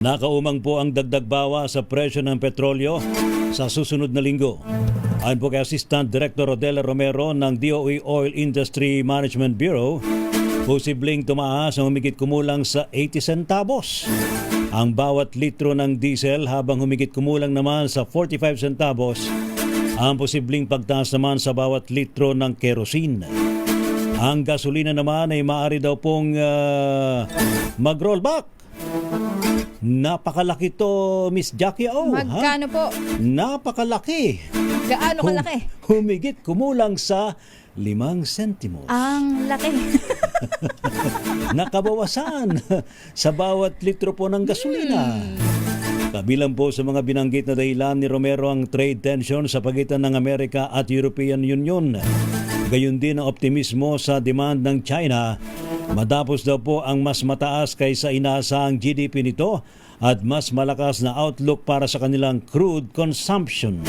Nakaumang po ang dagdag bawa sa presyo ng petrolyo sa susunod na linggo. Ayon po kay Assistant Director Rodela Romero ng DOE Oil Industry Management Bureau, posibleng tumaas ang humigit kumulang sa 80 centavos ang bawat litro ng diesel, habang humigit kumulang naman sa 45 centavos ang posibleng pagtaas naman sa bawat litro ng kerosene. Ang gasolina naman ay maaari daw pong mag-rollback. Napakalaki to, Miss Jackie O. Magkano po? Napakalaki. Gaano kalaki? Humigit kumulang sa 5 sentimos. Ang laki. Nakabawasan sa bawat litro po ng gasolina. Kabilang po sa mga binanggit na dahilan ni Romero ang trade tension sa pagitan ng Amerika at European Union. Gayon din ang optimismo sa demand ng China. Matapos daw po ang mas mataas kaysa inaasahang GDP nito at mas malakas na outlook para sa kanilang crude consumption.